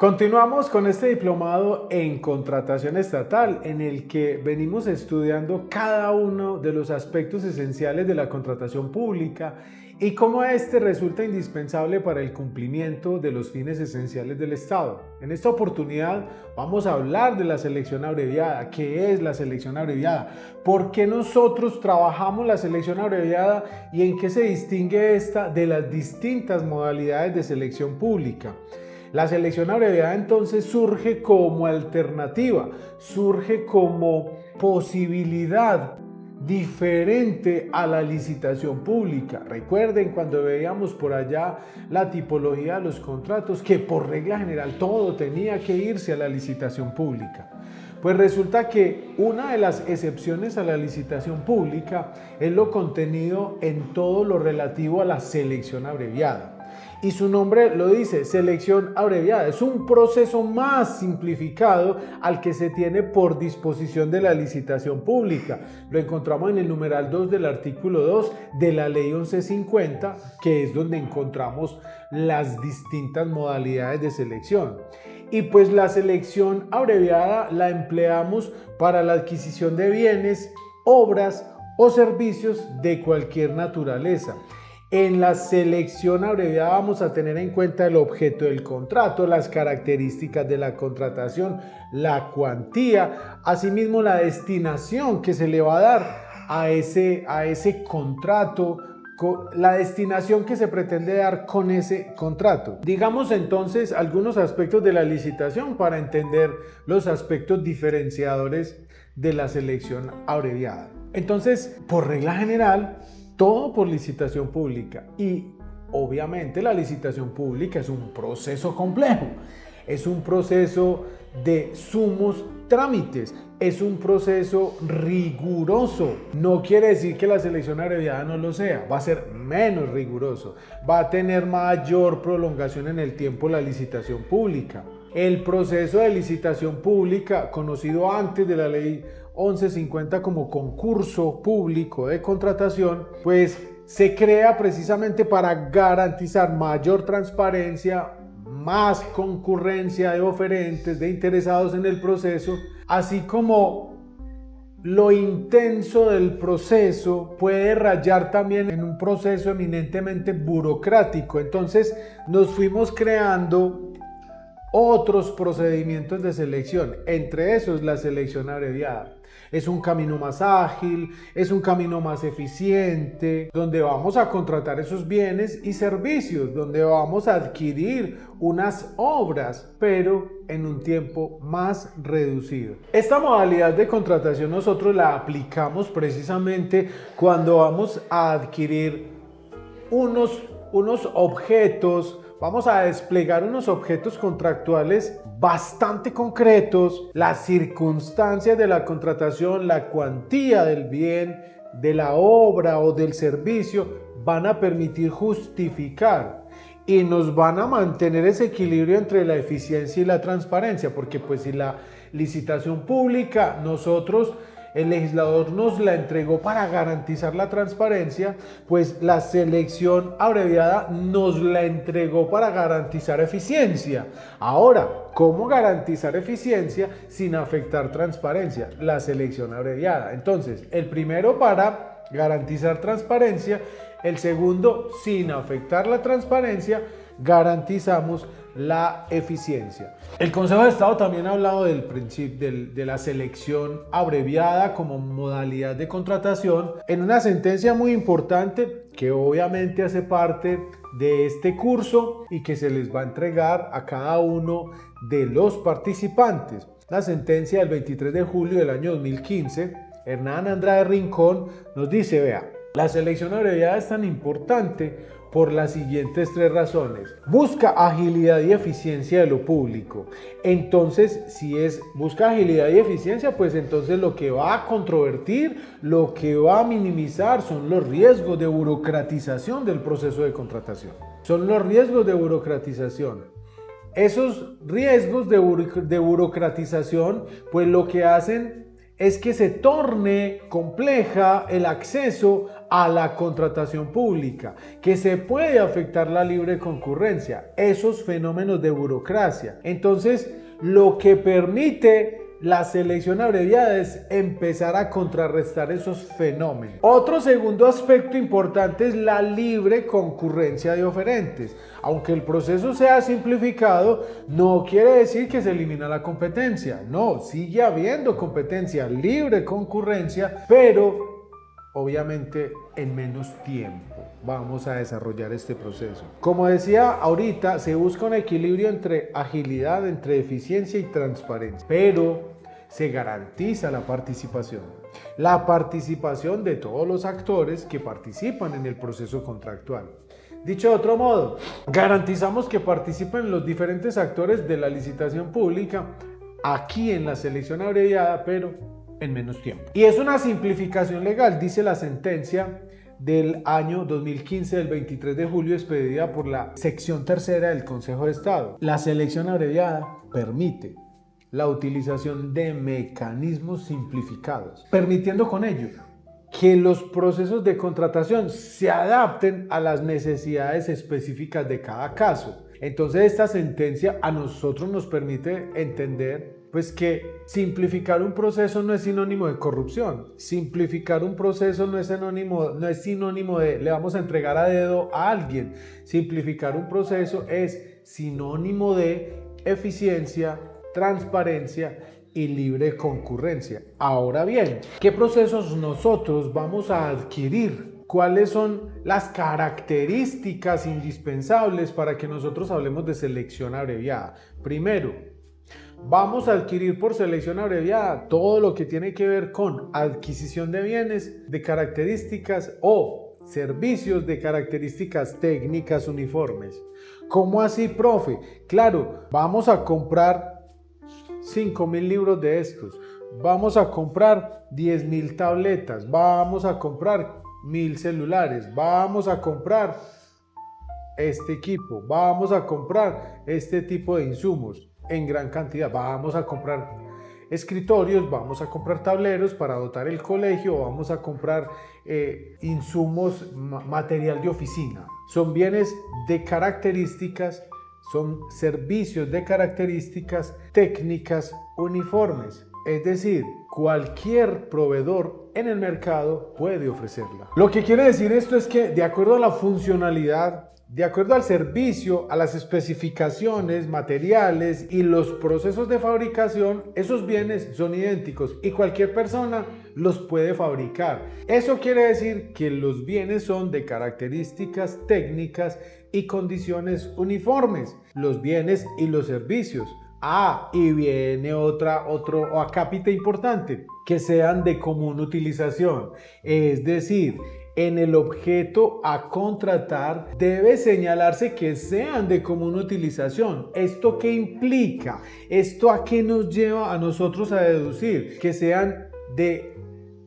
Continuamos con este diplomado en contratación estatal en el que venimos estudiando cada uno de los aspectos esenciales de la contratación pública y cómo este resulta indispensable para el cumplimiento de los fines esenciales del Estado. En esta oportunidad vamos a hablar de la selección abreviada. ¿Qué es la selección abreviada? ¿Por qué nosotros trabajamos la selección abreviada y en qué se distingue esta de las distintas modalidades de selección pública? La selección abreviada entonces surge como alternativa, surge como posibilidad diferente a la licitación pública. Recuerden cuando veíamos por allá la tipología de los contratos, que por regla general todo tenía que irse a la licitación pública. Pues resulta que una de las excepciones a la licitación pública es lo contenido en todo lo relativo a la selección abreviada. Y su nombre lo dice, selección abreviada. Es un proceso más simplificado al que se tiene por disposición de la licitación pública. Lo encontramos en el numeral 2 del artículo 2 de la ley 1150, que es donde encontramos las distintas modalidades de selección. Y pues la selección abreviada la empleamos para la adquisición de bienes, obras o servicios de cualquier naturaleza. En la selección abreviada vamos a tener en cuenta el objeto del contrato, las características de la contratación, la cuantía, asimismo la destinación que se le va a dar a ese contrato, la destinación que se pretende dar con ese contrato. Digamos entonces algunos aspectos de la licitación para entender los aspectos diferenciadores de la selección abreviada. Entonces, por regla general, todo por licitación pública y obviamente la licitación pública es un proceso complejo, es un proceso de sumos trámites, es un proceso riguroso. No quiere decir que la selección abreviada no lo sea, va a ser menos riguroso, va a tener mayor prolongación en el tiempo la licitación pública. El proceso de licitación pública, conocido antes de la ley 1150 como concurso público de contratación, pues se crea precisamente para garantizar mayor transparencia, más concurrencia de oferentes, de interesados en el proceso, así como lo intenso del proceso puede rayar también en un proceso eminentemente burocrático. Entonces nos fuimos creando otros procedimientos de selección, entre esos la selección abreviada. Es un camino más ágil, es un camino más eficiente, donde vamos a contratar esos bienes y servicios, donde vamos a adquirir unas obras, pero en un tiempo más reducido. Esta modalidad de contratación nosotros la aplicamos precisamente cuando vamos a adquirir unos objetos. Vamos a desplegar unos objetos contractuales bastante concretos. Las circunstancias de la contratación, la cuantía del bien, de la obra o del servicio van a permitir justificar y nos van a mantener ese equilibrio entre la eficiencia y la transparencia, porque pues si la licitación pública el legislador nos la entregó para garantizar la transparencia, pues la selección abreviada nos la entregó para garantizar eficiencia. Ahora, ¿cómo garantizar eficiencia sin afectar transparencia? La selección abreviada. Entonces, el primero para garantizar transparencia, el segundo sin afectar la transparencia, garantizamos la eficiencia. El Consejo de Estado también ha hablado del principio de la selección abreviada como modalidad de contratación en una sentencia muy importante que obviamente hace parte de este curso y que se les va a entregar a cada uno de los participantes. La sentencia del 23 de julio del año 2015, Hernán Andrade Rincón nos dice, vea, la selección abreviada es tan importante por las siguientes tres razones. Busca agilidad y eficiencia de lo público. Entonces, si busca agilidad y eficiencia, pues entonces lo que va a controvertir, lo que va a minimizar son los riesgos de burocratización del proceso de contratación. Son los riesgos de burocratización. Esos riesgos de burocratización, pues lo que hacen es que se torne compleja el acceso a la contratación pública, que se puede afectar la libre concurrencia, esos fenómenos de burocracia. Entonces, lo que permite la selección abreviada es empezar a contrarrestar esos fenómenos. Otro segundo aspecto importante es la libre concurrencia de oferentes. Aunque el proceso sea simplificado, no quiere decir que se elimina la competencia. No, sigue habiendo competencia, libre concurrencia, pero obviamente en menos tiempo vamos a desarrollar este proceso. Como decía ahorita, se busca un equilibrio entre agilidad, entre eficiencia y transparencia, pero se garantiza la participación de todos los actores que participan en el proceso contractual. Dicho de otro modo, garantizamos que participen los diferentes actores de la licitación pública aquí en la selección abreviada, pero en menos tiempo. Y es una simplificación legal, dice la sentencia del año 2015 del 23 de julio expedida por la sección tercera del Consejo de Estado. La selección abreviada permite la utilización de mecanismos simplificados, permitiendo con ello que los procesos de contratación se adapten a las necesidades específicas de cada caso. Entonces esta sentencia a nosotros nos permite entender pues que simplificar un proceso no es sinónimo de corrupción. Simplificar un proceso no es sinónimo de le vamos a entregar a dedo a alguien. Simplificar un proceso es sinónimo de eficiencia, transparencia y libre concurrencia. Ahora bien, ¿qué procesos nosotros vamos a adquirir? ¿Cuáles son las características indispensables para que nosotros hablemos de selección abreviada? Primero, vamos a adquirir por selección abreviada todo lo que tiene que ver con adquisición de bienes de características o servicios de características técnicas uniformes. ¿Cómo así, profe? Claro, vamos a comprar 5.000 libros de estos, vamos a comprar 10.000 tabletas, vamos a comprar 1.000 celulares, vamos a comprar este equipo, vamos a comprar este tipo de insumos en gran cantidad, vamos a comprar escritorios, vamos a comprar tableros para dotar el colegio, vamos a comprar insumos, material de oficina. Son bienes de características, son servicios de características técnicas uniformes. Es decir, cualquier proveedor en el mercado puede ofrecerla. Lo que quiere decir esto es que de acuerdo a la funcionalidad, de acuerdo al servicio, a las especificaciones materiales y los procesos de fabricación, esos bienes son idénticos y cualquier persona los puede fabricar. Eso quiere decir que los bienes son de características técnicas y condiciones uniformes, los bienes y los servicios. Y viene otro acápite importante, que sean de común utilización, es decir, en el objeto a contratar debe señalarse que sean de común utilización. ¿Esto qué implica? ¿Esto a qué nos lleva a nosotros a deducir? Que sean de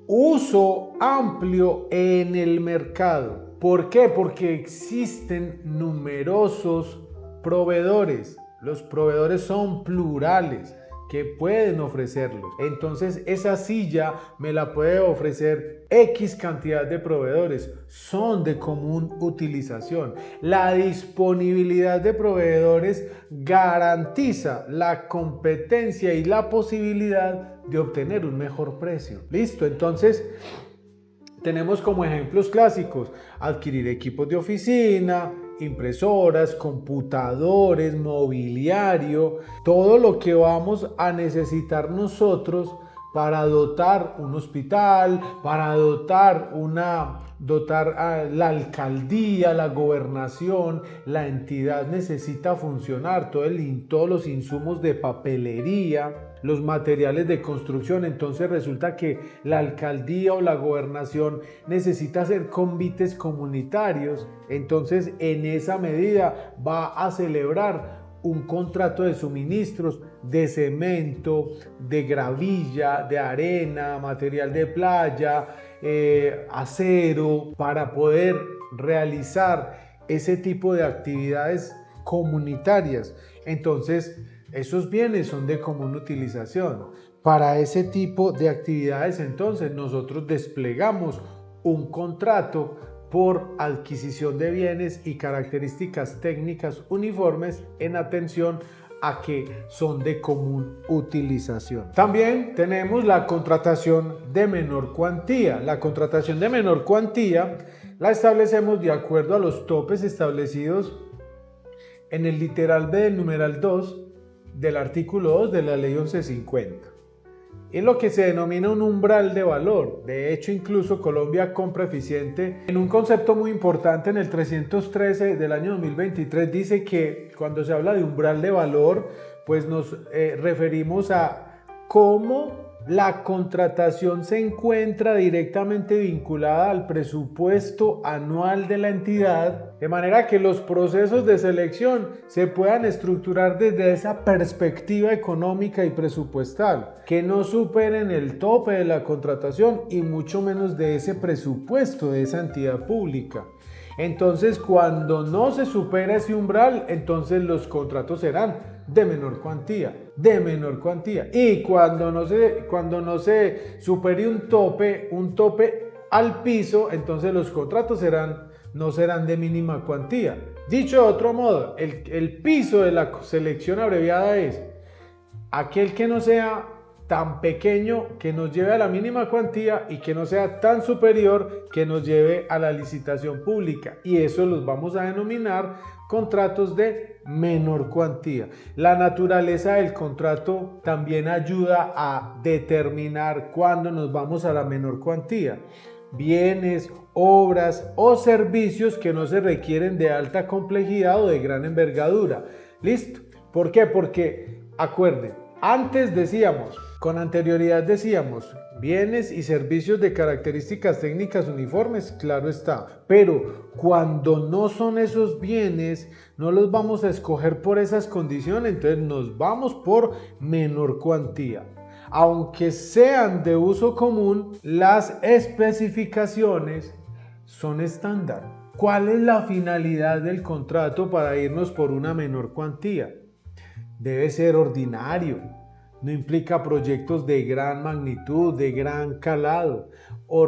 uso amplio en el mercado. ¿Por qué? Porque existen numerosos proveedores. Los proveedores son plurales que pueden ofrecerlos. Entonces esa silla me la puede ofrecer X cantidad de proveedores. Son de común utilización. La disponibilidad de proveedores garantiza la competencia y la posibilidad de obtener un mejor precio. Listo, entonces tenemos como ejemplos clásicos adquirir equipos de oficina, impresoras, computadores, mobiliario, todo lo que vamos a necesitar nosotros para dotar un hospital, para dotar a la alcaldía, la gobernación, la entidad necesita funcionar, todos los insumos de papelería, los materiales de construcción. Entonces resulta que la alcaldía o la gobernación necesita hacer convites comunitarios. Entonces en esa medida va a celebrar un contrato de suministros de cemento, de gravilla, de arena, material de playa, acero, para poder realizar ese tipo de actividades comunitarias. Entonces esos bienes son de común utilización. Para ese tipo de actividades, entonces, nosotros desplegamos un contrato por adquisición de bienes y características técnicas uniformes en atención a que son de común utilización. También tenemos la contratación de menor cuantía. La contratación de menor cuantía la establecemos de acuerdo a los topes establecidos en el literal B del numeral 2 del artículo 2 de la ley 1150. Es lo que se denomina un umbral de valor. De hecho, incluso Colombia Compra Eficiente, en un concepto muy importante en el 313 del año 2023, dice que cuando se habla de umbral de valor, pues nos referimos a cómo la contratación se encuentra directamente vinculada al presupuesto anual de la entidad, de manera que los procesos de selección se puedan estructurar desde esa perspectiva económica y presupuestal, que no superen el tope de la contratación y mucho menos de ese presupuesto de esa entidad pública. Entonces, cuando no se supera ese umbral, entonces los contratos serán de menor cuantía. Y cuando no se supere un tope al piso, entonces los contratos no serán de mínima cuantía. Dicho de otro modo, el piso de la selección abreviada es aquel que no sea tan pequeño que nos lleve a la mínima cuantía y que no sea tan superior que nos lleve a la licitación pública, y eso los vamos a denominar contratos de menor cuantía. La naturaleza del contrato también ayuda a determinar cuándo nos vamos a la menor cuantía. Bienes, obras o servicios que no se requieren de alta complejidad o de gran envergadura. ¿Listo? ¿Por qué? Porque, acuérdense, con anterioridad decíamos, bienes y servicios de características técnicas uniformes, claro está, pero cuando no son esos bienes, no los vamos a escoger por esas condiciones, entonces nos vamos por menor cuantía. Aunque sean de uso común, las especificaciones son estándar. ¿Cuál es la finalidad del contrato para irnos por una menor cuantía? Debe ser ordinario. No implica proyectos de gran magnitud, de gran calado, o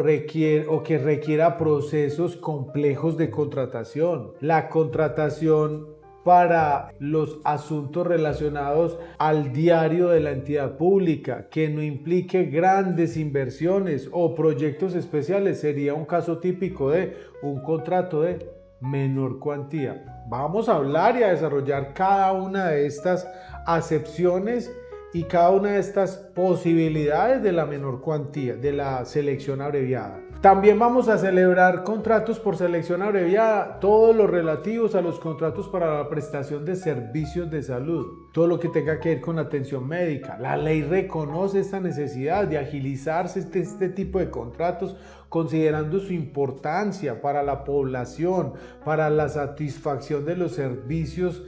que requiera procesos complejos de contratación. La contratación para los asuntos relacionados al diario de la entidad pública, que no implique grandes inversiones o proyectos especiales, sería un caso típico de un contrato de menor cuantía. Vamos a hablar y a desarrollar cada una de estas acepciones y cada una de estas posibilidades de la menor cuantía, de la selección abreviada. También vamos a celebrar contratos por selección abreviada, todos los relativos a los contratos para la prestación de servicios de salud, todo lo que tenga que ver con atención médica. La ley reconoce esta necesidad de agilizarse este tipo de contratos, considerando su importancia para la población, para la satisfacción de los servicios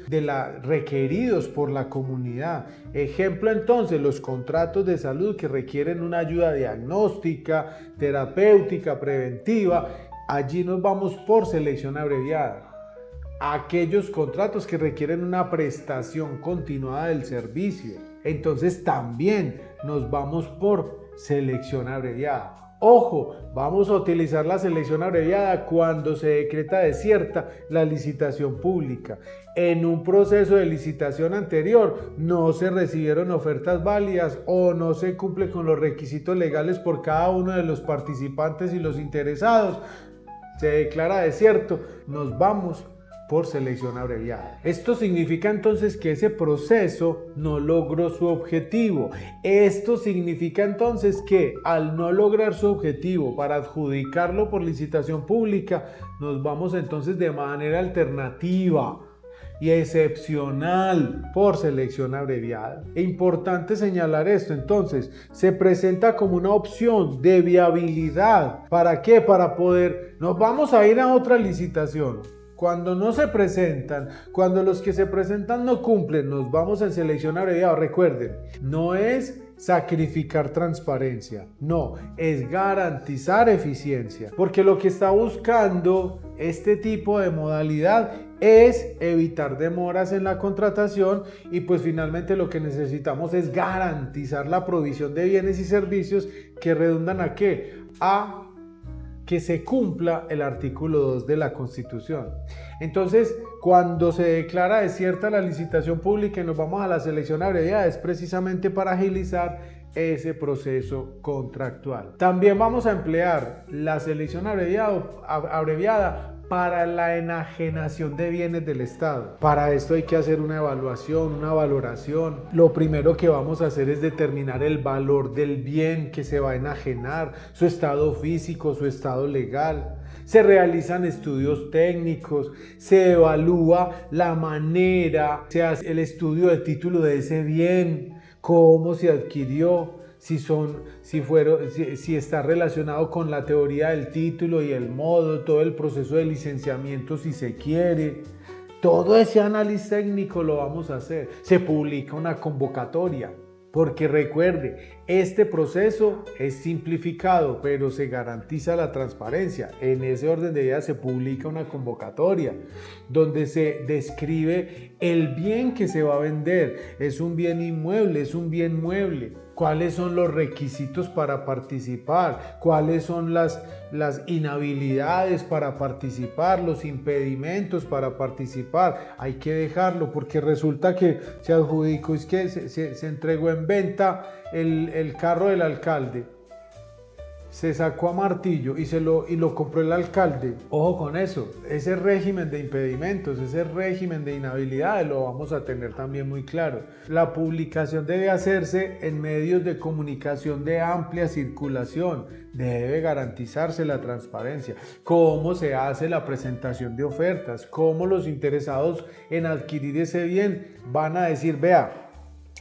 requeridos por la comunidad. Ejemplo entonces, los contratos de salud que requieren una ayuda diagnóstica, terapéutica, preventiva. Allí nos vamos por selección abreviada. Aquellos contratos que requieren una prestación continuada del servicio, entonces también nos vamos por selección abreviada. Ojo, vamos a utilizar la selección abreviada cuando se decreta desierta la licitación pública. En un proceso de licitación anterior no se recibieron ofertas válidas o no se cumple con los requisitos legales por cada uno de los participantes y los interesados. Se declara desierto, nos vamos por selección abreviada. Esto significa entonces que ese proceso no logró su objetivo. Esto significa entonces que al no lograr su objetivo para adjudicarlo por licitación pública, nos vamos entonces de manera alternativa y excepcional por selección abreviada. Es importante señalar esto, entonces se presenta como una opción de viabilidad. ¿Para qué? Para poder, nos vamos a ir a otra licitación. Cuando no se presentan, cuando los que se presentan no cumplen, nos vamos en selección abreviada. Recuerden, no es sacrificar transparencia, no, es garantizar eficiencia, porque lo que está buscando este tipo de modalidad es evitar demoras en la contratación y pues finalmente lo que necesitamos es garantizar la provisión de bienes y servicios que redundan ¿a qué? A que se cumpla el artículo 2 de la Constitución. Entonces, cuando se declara desierta la licitación pública y nos vamos a la selección abreviada, es precisamente para agilizar ese proceso contractual. También vamos a emplear la selección abreviada para la enajenación de bienes del Estado. Para esto hay que hacer una evaluación, una valoración. Lo primero que vamos a hacer es determinar el valor del bien que se va a enajenar, su estado físico, su estado legal. Se realizan estudios técnicos, se evalúa la manera, se hace el estudio de título de ese bien, cómo se adquirió, si está relacionado con la teoría del título y el modo, todo el proceso de licenciamiento si se quiere. Todo ese análisis técnico lo vamos a hacer. Se publica una convocatoria, porque recuerde, este proceso es simplificado, pero se garantiza la transparencia. En ese orden de ideas se publica una convocatoria donde se describe el bien que se va a vender. ¿Es un bien inmueble? ¿Es un bien mueble? ¿Cuáles son los requisitos para participar? ¿Cuáles son las inhabilidades para participar? ¿Los impedimentos para participar? Hay que dejarlo porque resulta que se adjudicó, es que se entregó en venta el carro del alcalde. Se sacó a martillo y lo compró el alcalde. Ojo con eso, ese régimen de impedimentos, ese régimen de inhabilidades lo vamos a tener también muy claro. La publicación debe hacerse en medios de comunicación de amplia circulación, debe garantizarse la transparencia. ¿Cómo se hace la presentación de ofertas? ¿Cómo los interesados en adquirir ese bien van a decir, vea,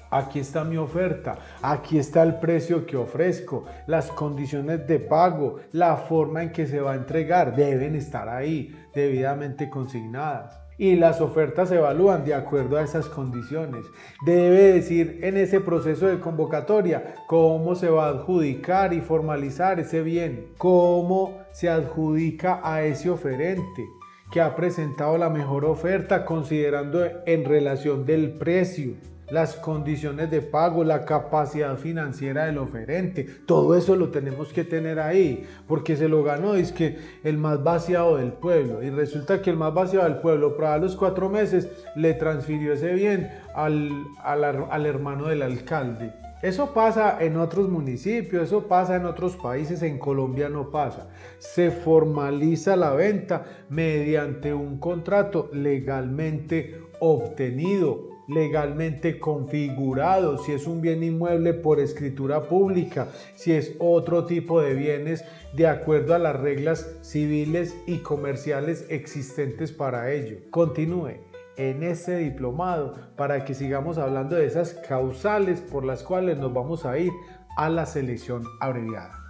aquí está mi oferta, aquí está el precio que ofrezco, las condiciones de pago, la forma en que se va a entregar, deben estar ahí, debidamente consignadas? Y las ofertas se evalúan de acuerdo a esas condiciones. Debe decir en ese proceso de convocatoria cómo se va a adjudicar y formalizar ese bien, cómo se adjudica a ese oferente que ha presentado la mejor oferta considerando en relación del precio, las condiciones de pago, la capacidad financiera del oferente. Todo eso lo tenemos que tener ahí, porque se lo ganó, es que el más vaciado del pueblo, y resulta que el más vaciado del pueblo, para los 4 meses, le transfirió ese bien al hermano del alcalde. Eso pasa en otros municipios, eso pasa en otros países, en Colombia no pasa. Se formaliza la venta mediante un contrato legalmente obtenido, legalmente configurado, si es un bien inmueble por escritura pública, si es otro tipo de bienes de acuerdo a las reglas civiles y comerciales existentes para ello. Continúe en este diplomado para que sigamos hablando de esas causales por las cuales nos vamos a ir a la selección abreviada.